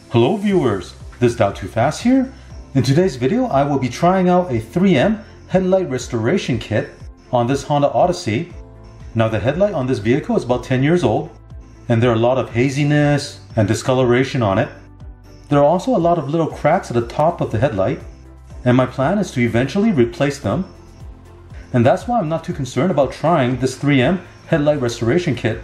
Hello viewers, this is Too Fast here. In today's video I will be trying out a 3M Headlight Restoration Kit on this Honda Odyssey. Now the headlight on this vehicle is about 10 years old and there are a lot of haziness and discoloration on it. There are also a lot of little cracks at the top of the headlight and my plan is to eventually replace them. And that's why I'm not too concerned about trying this 3M Headlight Restoration Kit.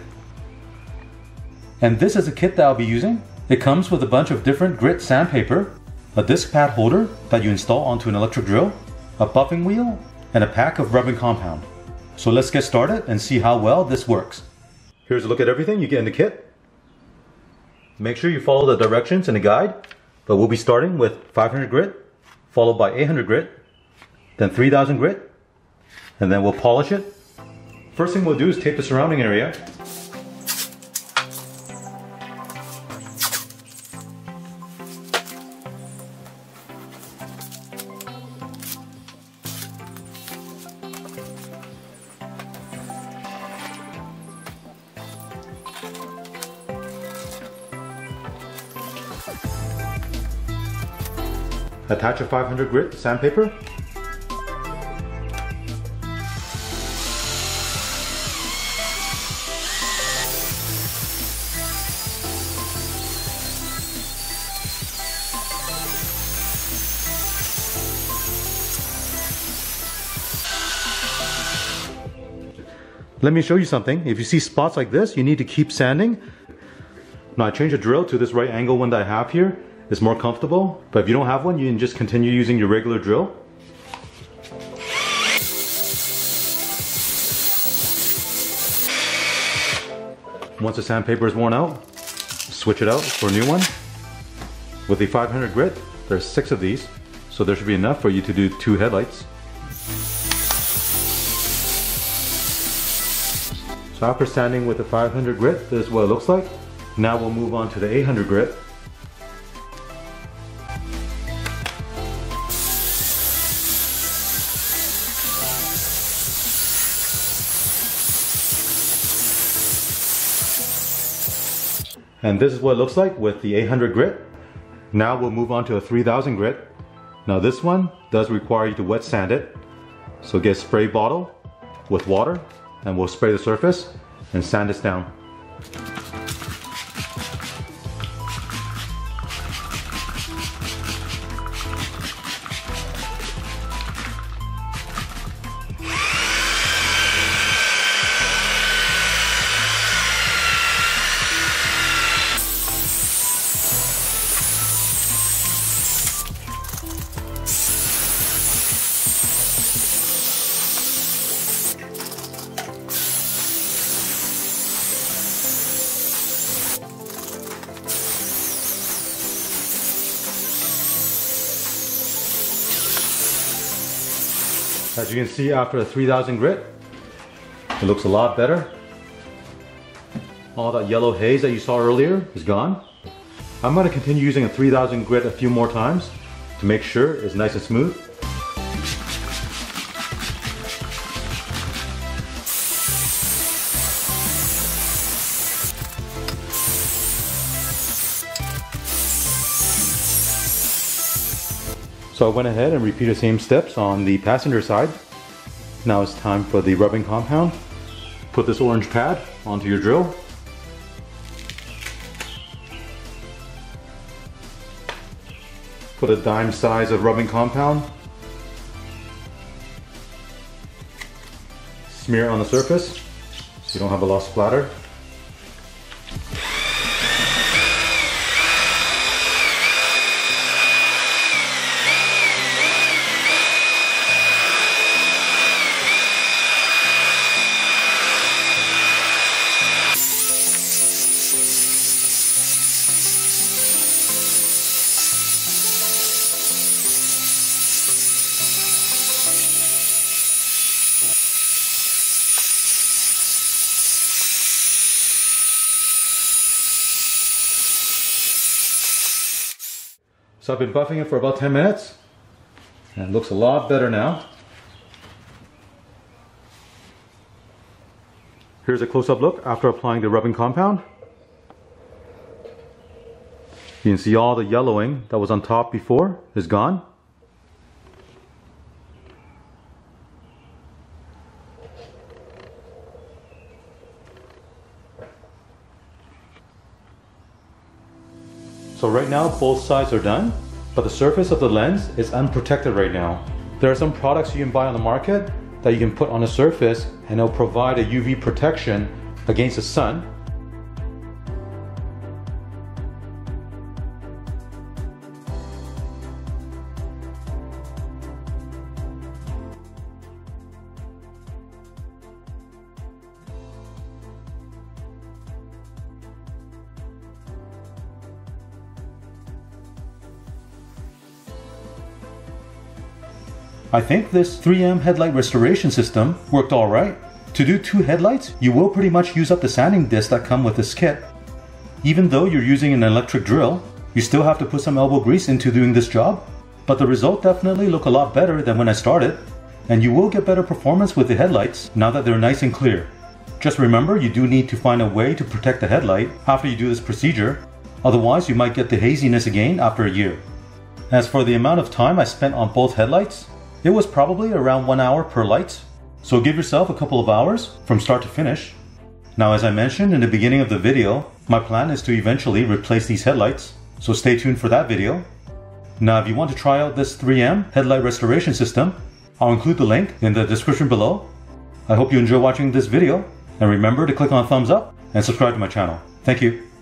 And this is a kit that I'll be using. It comes with a bunch of different grit sandpaper, a disc pad holder that you install onto an electric drill, a buffing wheel, and a pack of rubbing compound. So let's get started and see how well this works. Here's a look at everything you get in the kit. Make sure you follow the directions in the guide, but we'll be starting with 500 grit, followed by 800 grit, then 3000 grit, and then we'll polish it. First thing we'll do is tape the surrounding area. Attach a 500 grit sandpaper. Let me show you something. If you see spots like this, you need to keep sanding. Now I changed the drill to this right angle one that I have here. It's more comfortable, but if you don't have one, you can just continue using your regular drill. Once the sandpaper is worn out, switch it out for a new one. With the 500 grit, there's 6 of these, so there should be enough for you to do 2 headlights. So after sanding with the 500 grit, this is what it looks like. Now we'll move on to the 800 grit. And this is what it looks like with the 800 grit. Now we'll move on to a 3000 grit. Now this one does require you to wet sand it. So get a spray bottle with water and we'll spray the surface and sand this down. As you can see, after the 3000 grit, it looks a lot better. All that yellow haze that you saw earlier is gone. I'm going to continue using a 3000 grit a few more times to make sure it's nice and smooth. So I went ahead and repeated the same steps on the passenger side. Now it's time for the rubbing compound. Put this orange pad onto your drill. Put a dime size of rubbing compound. Smear it on the surface so you don't have a lot of splatter. So I've been buffing it for about 10 minutes and it looks a lot better now. Here's a close-up look after applying the rubbing compound. You can see all the yellowing that was on top before is gone. So right now both sides are done, but the surface of the lens is unprotected right now. There are some products you can buy on the market that you can put on the surface and it'll provide a UV protection against the sun. I think this 3M headlight restoration system worked alright. To do 2 headlights, you will pretty much use up the sanding discs that come with this kit. Even though you're using an electric drill, you still have to put some elbow grease into doing this job, but the result definitely look a lot better than when I started, and you will get better performance with the headlights now that they're nice and clear. Just remember, you do need to find a way to protect the headlight after you do this procedure, otherwise you might get the haziness again after a year. As for the amount of time I spent on both headlights, it was probably around 1 hour per light, so give yourself a couple of hours from start to finish. Now, as I mentioned in the beginning of the video, my plan is to eventually replace these headlights, so stay tuned for that video. Now, if you want to try out this 3M headlight restoration system, I'll include the link in the description below. I hope you enjoy watching this video, and remember to click on thumbs up and subscribe to my channel. Thank you.